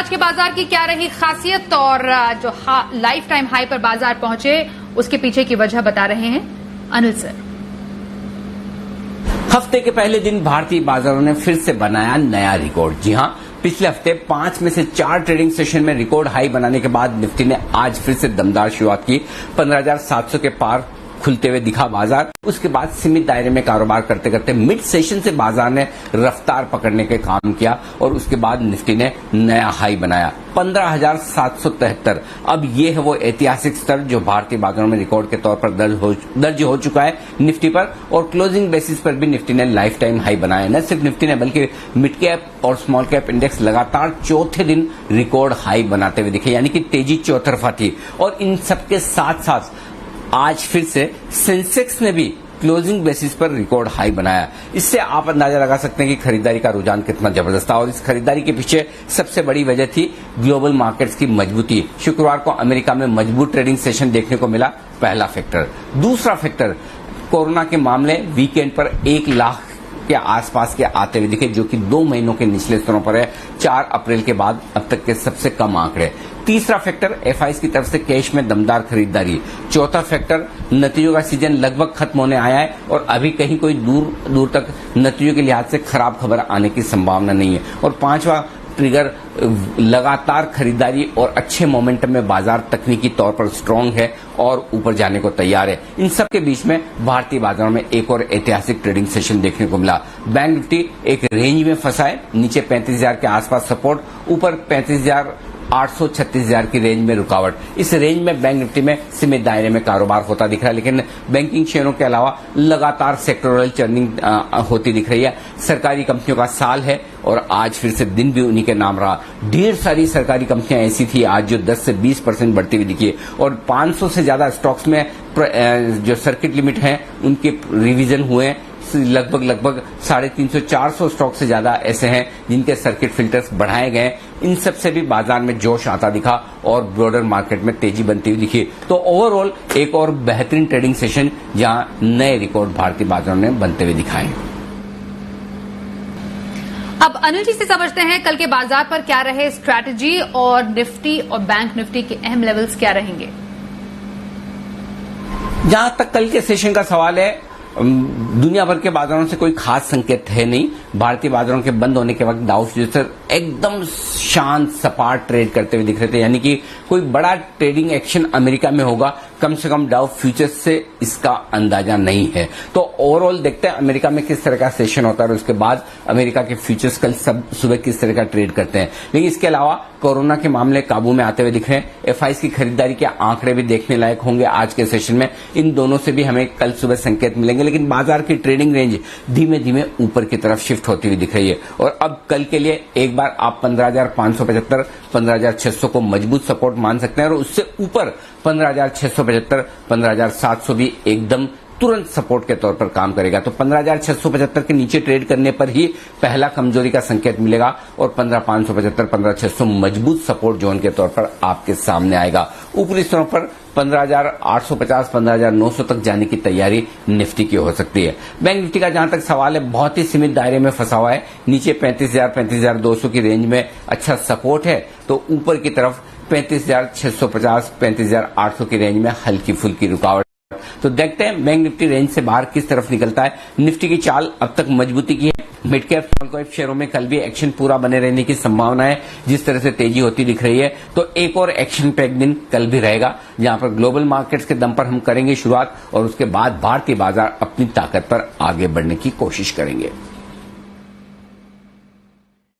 आज के बाजार की क्या रही खासियत और जो लाइफ टाइम हाई पर बाजार पहुंचे उसके पीछे की वजह बता रहे हैं अनिल सर। हफ्ते के पहले दिन भारतीय बाजारों ने फिर से बनाया नया रिकॉर्ड। जी हां, पिछले हफ्ते 5 में से 4 ट्रेडिंग सेशन में रिकॉर्ड हाई बनाने के बाद निफ्टी ने आज फिर से दमदार शुरुआत की। 15,700 के पार खुलते हुए दिखा बाजार। उसके बाद सीमित दायरे में कारोबार करते करते मिड सेशन से बाजार ने रफ्तार पकड़ने के काम किया और उसके बाद निफ्टी ने नया हाई बनाया 15,773। अब ये है वो ऐतिहासिक स्तर जो भारतीय बाजारों में रिकॉर्ड के तौर पर दर्ज हो चुका है निफ्टी पर। और क्लोजिंग बेसिस पर भी निफ्टी ने लाइफ टाइम हाई बनाया। न सिर्फ निफ्टी ने बल्कि मिड कैप और स्मॉल कैप इंडेक्स लगातार चौथे दिन रिकॉर्ड हाई बनाते हुए दिखे, यानी कि तेजी चौतरफा थी। और इन सबके साथ साथ आज फिर से सेंसेक्स ने भी क्लोजिंग बेसिस पर रिकॉर्ड हाई बनाया। इससे आप अंदाजा लगा सकते हैं कि खरीदारी का रुझान कितना जबरदस्त था। और इस खरीदारी के पीछे सबसे बड़ी वजह थी ग्लोबल मार्केट्स की मजबूती। शुक्रवार को अमेरिका में मजबूत ट्रेडिंग सेशन देखने को मिला, पहला फैक्टर। दूसरा फैक्टर, कोरोना के मामले वीकेंड पर 1 लाख के आसपास के आते हुए दिखे, जो कि 2 महीनों के निचले स्तरों पर है। 4 अप्रैल के बाद अब तक के सबसे कम आंकड़े। तीसरा फैक्टर, एफआईज की तरफ से कैश में दमदार खरीदारी। चौथा फैक्टर, नतीजों का सीजन लगभग खत्म होने आया है और अभी कहीं कोई दूर दूर तक नतीजों के लिहाज से खराब खबर आने की संभावना नहीं है। और पांचवा ट्रिगर, लगातार खरीदारी और अच्छे मोमेंटम में बाजार तकनीकी तौर पर स्ट्रांग है और ऊपर जाने को तैयार है। इन सब के बीच में भारतीय बाजारों में एक और ऐतिहासिक ट्रेडिंग सेशन देखने को मिला। बैंक निफ्टी एक रेंज में फंसा है, नीचे 35,000 के आसपास सपोर्ट, ऊपर 35,800 36,000 की रेंज में रुकावट। इस रेंज में बैंक निफ्टी में सीमित दायरे में कारोबार होता दिख रहा है, लेकिन बैंकिंग शेयरों के अलावा लगातार सेक्टोरल चर्निंग होती दिख रही है। सरकारी कंपनियों का साल है और आज फिर से दिन भी उन्हीं के नाम रहा। ढेर सारी सरकारी कंपनियां ऐसी थी आज जो 10 से 20% बढ़ती हुई दिखी और 500 से ज्यादा स्टॉक्स में जो सर्किट लिमिट है उनके रिवीजन हुए। लगभग 350-400 स्टॉक से ज्यादा ऐसे हैं जिनके सर्किट फिल्टर्स बढ़ाए गए। इन सब से भी बाजार में जोश आता दिखा और ब्रॉडर मार्केट में तेजी बनती हुई दिखी। तो ओवरऑल एक और बेहतरीन ट्रेडिंग सेशन जहां नए रिकॉर्ड भारतीय बाजारों ने बनते हुए दिखाए। अब अनिल जी से समझते हैं कल के बाजार पर क्या रहे स्ट्रैटेजी और निफ्टी और बैंक निफ्टी के अहम लेवल्स क्या रहेंगे। जहां तक कल के सेशन का सवाल है, दुनिया भर के बाजारों से कोई खास संकेत है नहीं। भारतीय बाजारों के बंद होने के वक्त डाउ फ्यूचर एकदम शांत सपाट ट्रेड करते हुए दिख रहे थे, यानी कि कोई बड़ा ट्रेडिंग एक्शन अमेरिका में होगा, कम से कम डाउ फ्यूचर्स से इसका अंदाजा नहीं है। तो ओवरऑल देखते हैं अमेरिका में किस तरह का सेशन होता है और उसके बाद अमेरिका के फ्यूचर्स कल सुबह किस तरह का ट्रेड करते हैं। लेकिन इसके अलावा कोरोना के मामले काबू में आते हुए दिख रहे हैं। एफआईज की खरीदारी के आंकड़े भी देखने लायक होंगे आज के सेशन में। इन दोनों से भी हमें कल सुबह संकेत मिलेंगे, लेकिन बाजार की ट्रेडिंग रेंज धीमे धीमे ऊपर की तरफ शिफ्ट होती हुई दिख रही है। और अब कल के लिए एक बार आप 15,575 15,600 को मजबूत सपोर्ट मान सकते हैं और उससे ऊपर 15,675 15,700 भी एकदम तुरंत सपोर्ट के तौर पर काम करेगा। तो 15,675 के नीचे ट्रेड करने पर ही पहला कमजोरी का संकेत मिलेगा और 15,575 15,600 मजबूत सपोर्ट जोन के तौर पर आपके सामने आएगा। ऊपरी स्तरों पर 15,850 15,900 तक जाने की तैयारी निफ्टी की हो सकती है। बैंक निफ्टी का जहां तक सवाल है, बहुत ही सीमित दायरे में फंसा हुआ है। नीचे 35,000 35,200 की रेंज में अच्छा सपोर्ट है, तो ऊपर की तरफ 35,650 35,800 की रेंज में हल्की फुल्की रुकावट। तो देखते हैं बैंक निफ्टी रेंज से बाहर किस तरफ निकलता है। निफ्टी की चाल अब तक मजबूती की है। मिड कैप स्मॉल कैप शेयरों में कल भी एक्शन पूरा बने रहने की संभावना है, जिस तरह से तेजी होती दिख रही है। तो एक और एक्शन पैक दिन कल भी रहेगा, जहां पर ग्लोबल मार्केट्स के दम पर हम करेंगे शुरुआत और उसके बाद भारतीय बाजार अपनी ताकत पर आगे बढ़ने की कोशिश करेंगे।